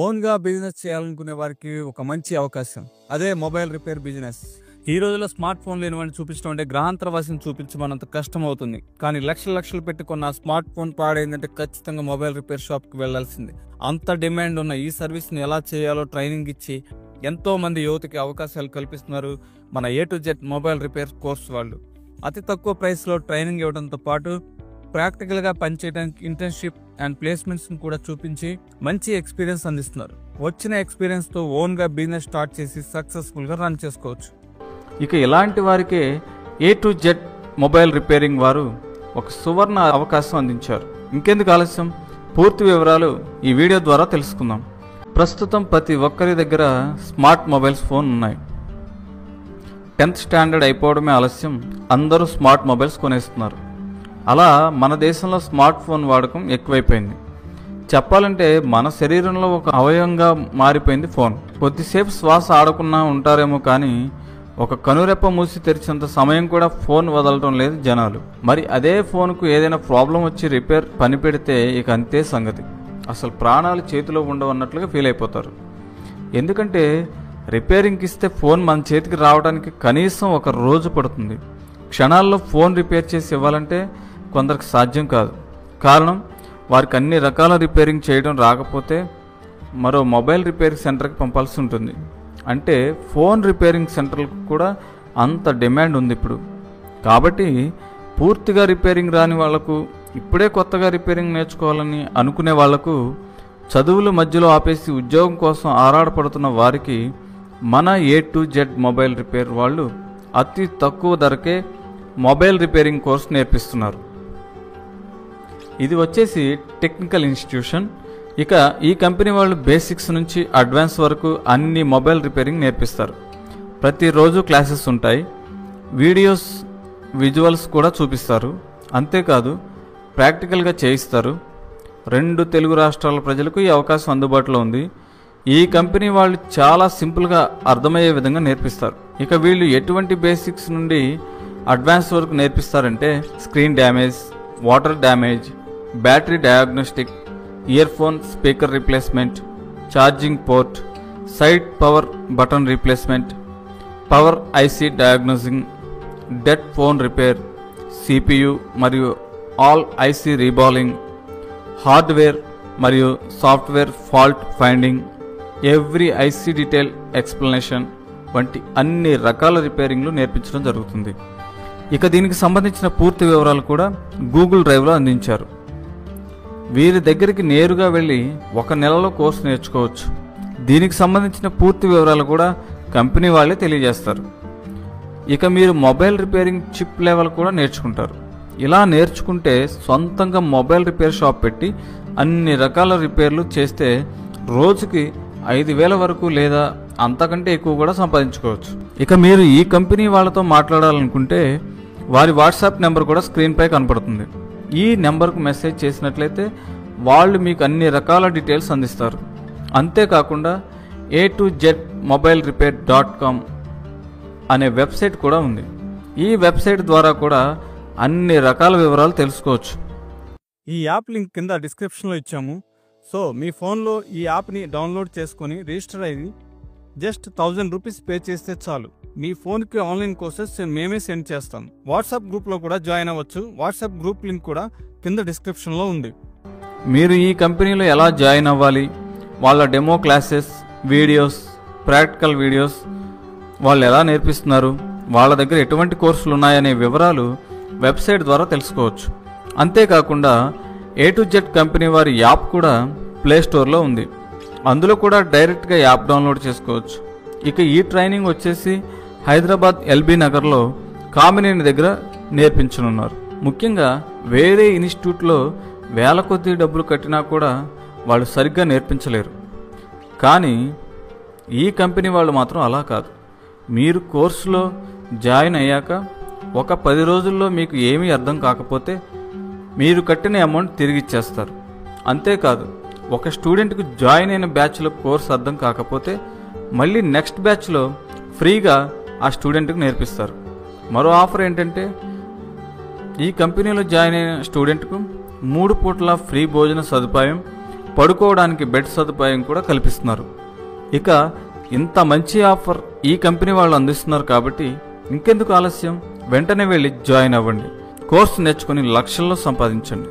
ఓన్గా బిజినెస్ చేయాలనుకునే వారికి ఒక మంచి అవకాశం. అదే మొబైల్ రిపేర్ బిజినెస్. ఈ రోజుల్లో స్మార్ట్ ఫోన్ లేని వాడిని చూపించడం అంటే గ్రహాంతరవాసిని చూపించమన్నంత కష్టం అవుతుంది. కానీ లక్షలు పెట్టి కొన్న స్మార్ట్ ఫోన్ పాడైందంటే ఖచ్చితంగా మొబైల్ రిపేర్ షాప్కి వెళ్లాల్సిందే. అంత డిమాండ్ ఉన్న ఈ సర్వీస్ని ఎలా చేయాలో ట్రైనింగ్ ఇచ్చి ఎంతో మంది యువతకి అవకాశాలు కల్పిస్తున్నారు మన A to Z mobile repair course వాళ్ళు. అతి తక్కువ ప్రైస్లో ట్రైనింగ్ ఇవ్వడంతో పాటు ప్రాక్టికల్గా పనిచేయడానికి ఇంటర్న్షిప్ అండ్ ప్లేస్మెంట్స్ని కూడా చూపించి మంచి ఎక్స్పీరియన్స్ అందిస్తున్నారు. వచ్చిన ఎక్స్పీరియన్స్తో ఓన్గా బిజినెస్ స్టార్ట్ చేసి సక్సెస్ఫుల్గా రన్ చేసుకోవచ్చు. ఇక ఇలాంటి వారికే A to Z mobile repairing వారు ఒక సువర్ణ అవకాశం అందించారు. ఇంకెందుకు ఆలస్యం, పూర్తి వివరాలు ఈ వీడియో ద్వారా తెలుసుకుందాం. ప్రస్తుతం ప్రతి ఒక్కరి దగ్గర స్మార్ట్ మొబైల్స్ ఫోన్ ఉన్నాయి. 10th స్టాండర్డ్ అయిపోవడమే ఆలస్యం, అందరూ స్మార్ట్ మొబైల్స్ కొనేస్తున్నారు. అలా మన దేశంలో స్మార్ట్ ఫోన్ వాడకం ఎక్కువైపోయింది. చెప్పాలంటే మన శరీరంలో ఒక అవయవంగా మారిపోయింది ఫోన్. కొద్దిసేపు శ్వాస ఆడకున్నా ఉంటారేమో కానీ ఒక కనురెప్ప మూసి తెరిచేంత సమయం కూడా ఫోన్ వదలటం లేదు జనాలు. మరి అదే ఫోన్కు ఏదైనా ప్రాబ్లం వచ్చి రిపేర్ పని పెడితే ఇక అంతే సంగతి. అసలు ప్రాణాలు చేతిలో ఉండవన్నట్లుగా ఫీల్ అయిపోతారు. ఎందుకంటే రిపేరింగ్కి ఇస్తే ఫోన్ మన చేతికి రావడానికి కనీసం ఒక రోజు పడుతుంది. క్షణాల్లో ఫోన్ రిపేర్ చేసి ఇవ్వాలంటే కొందరికి సాధ్యం కాదు. కారణం, వారికి అన్ని రకాల రిపేరింగ్ చేయడం రాకపోతే మరో మొబైల్ రిపేరింగ్ సెంటర్కి పంపాల్సి ఉంటుంది. అంటే ఫోన్ రిపేరింగ్ సెంటర్లకు కూడా అంత డిమాండ్ ఉంది ఇప్పుడు. కాబట్టి పూర్తిగా రిపేరింగ్ రాని వాళ్లకు, ఇప్పుడే కొత్తగా రిపేరింగ్ నేర్చుకోవాలని అనుకునే వాళ్లకు, చదువుల మధ్యలో ఆపేసి ఉద్యోగం కోసం ఆరాటపడుతున్న వారికి మన A to Z mobile repair వాళ్ళు అతి తక్కువ ధరకే మొబైల్ రిపేరింగ్ కోర్స్ నేర్పిస్తున్నారు. ఇది వచ్చేసి టెక్నికల్ ఇన్స్టిట్యూషన్. ఇక ఈ కంపెనీ వాళ్ళు బేసిక్స్ నుంచి అడ్వాన్స్ వరకు అన్ని మొబైల్ రిపేరింగ్ నేర్పిస్తారు. ప్రతిరోజు క్లాసెస్ ఉంటాయి, వీడియోస్ విజువల్స్ కూడా చూపిస్తారు. అంతేకాదు ప్రాక్టికల్గా చేయిస్తారు. 2 తెలుగు రాష్ట్రాల ప్రజలకు ఈ అవకాశం అందుబాటులో ఉంది. ఈ కంపెనీ వాళ్ళు చాలా సింపుల్గా అర్థమయ్యే విధంగా నేర్పిస్తారు. ఇక వీళ్ళు ఎటువంటి బేసిక్స్ నుండి అడ్వాన్స్ వరకు నేర్పిస్తారంటే screen damage, water damage, battery diagnostic, earphone speaker replacement, charging port, side power button replacement, power IC diagnosing, dead phone repair, CPU మరియు ఆల్ ఐసీ రీబాలింగ్, హార్డ్వేర్ మరియు software fault finding, every IC detail explanation వంటి అన్ని రకాల రిపేరింగ్లు నేర్పించడం జరుగుతుంది. ఇక దీనికి సంబంధించిన పూర్తి వివరాలు కూడా గూగుల్ డ్రైవ్లో అందించారు. వీరి దగ్గరికి నేరుగా వెళ్ళి 1 నెలలో కోర్సు నేర్చుకోవచ్చు. దీనికి సంబంధించిన పూర్తి వివరాలు కూడా కంపెనీ వాళ్ళే తెలియజేస్తారు. ఇక మీరు మొబైల్ రిపేరింగ్ చిప్ లెవెల్ కూడా నేర్చుకుంటారు. ఇలా నేర్చుకుంటే సొంతంగా మొబైల్ రిపేర్ షాప్ పెట్టి అన్ని రకాల రిపేర్లు చేస్తే రోజుకి 5,000 వరకు లేదా అంతకంటే ఎక్కువ కూడా సంపాదించుకోవచ్చు. ఇక మీరు ఈ కంపెనీ వాళ్ళతో మాట్లాడాలనుకుంటే వారి వాట్సాప్ నెంబర్ కూడా స్క్రీన్పై కనపడుతుంది. ఈ నెంబర్కు మెసేజ్ చేసినట్లయితే వాళ్ళు మీకు అన్ని రకాల డీటెయిల్స్ అందిస్తారు. అంతేకాకుండా a2zmobilerepair.com అనే వెబ్సైట్ కూడా ఉంది. ఈ వెబ్సైట్ ద్వారా కూడా అన్ని రకాల వివరాలు తెలుసుకోవచ్చు. ఈ యాప్ లింక్ కింద డిస్క్రిప్షన్లో ఇచ్చాము. సో మీ ఫోన్లో ఈ యాప్ని డౌన్లోడ్ చేసుకొని రిజిస్టర్ అయ్యి జస్ట్ 1000 రూపీస్ పే చేస్తే చాలు. మీ ఫోన్కి ఆన్లైన్ కోర్సెస్ మేమే సెండ్ చేస్తాం. వాట్సాప్ గ్రూప్లో కూడా జాయిన్ అవ్వచ్చు. వాట్సాప్ గ్రూప్ లింక్ కూడా కింద డిస్క్రిప్షన్లో ఉంది. మీరు ఈ కంపెనీలో ఎలా జాయిన్ అవ్వాలి, వాళ్ళ demo classes, videos, practical videos వాళ్ళు ఎలా నేర్పిస్తున్నారు, వాళ్ళ దగ్గర ఎటువంటి కోర్సులు ఉన్నాయనే వివరాలు వెబ్సైట్ ద్వారా తెలుసుకోవచ్చు. అంతేకాకుండా A to Z కంపెనీ వారి యాప్ కూడా ప్లేస్టోర్లో ఉంది. అందులో కూడా డైరెక్ట్గా యాప్ డౌన్లోడ్ చేసుకోవచ్చు. ఇక ఈ ట్రైనింగ్ వచ్చేసి హైదరాబాద్ LB నగర్లో కామినేని దగ్గర నేర్పించనున్నారు. ముఖ్యంగా వేరే ఇన్స్టిట్యూట్లో వేల కొద్ది డబ్బులు కట్టినా కూడా వాళ్ళు సరిగ్గా నేర్పించలేరు. కానీ ఈ కంపెనీ వాళ్ళు మాత్రం అలా కాదు. మీరు కోర్సులో జాయిన్ అయ్యాక ఒక 10 రోజుల్లో మీకు ఏమీ అర్థం కాకపోతే మీరు కట్టిన అమౌంట్ తిరిగి ఇచ్చేస్తారు. అంతేకాదు ఒక స్టూడెంట్కి జాయిన్ అయిన బ్యాచ్లో కోర్సు అర్థం కాకపోతే మళ్ళీ నెక్స్ట్ బ్యాచ్లో ఫ్రీగా ఆ స్టూడెంట్కి నేర్పిస్తారు. మరో ఆఫర్ ఏంటంటే ఈ కంపెనీలో జాయిన్ అయిన స్టూడెంట్కు 3 పూట్ల ఫ్రీ భోజన సదుపాయం, పడుకోవడానికి బెడ్ సదుపాయం కూడా కల్పిస్తున్నారు. ఇక ఇంత మంచి ఆఫర్ ఈ కంపెనీ వాళ్ళు అందిస్తున్నారు కాబట్టి ఇంకెందుకు ఆలస్యం, వెంటనే వెళ్ళి జాయిన్ అవ్వండి. కోర్సు నేర్చుకుని లక్షల్లో సంపాదించండి.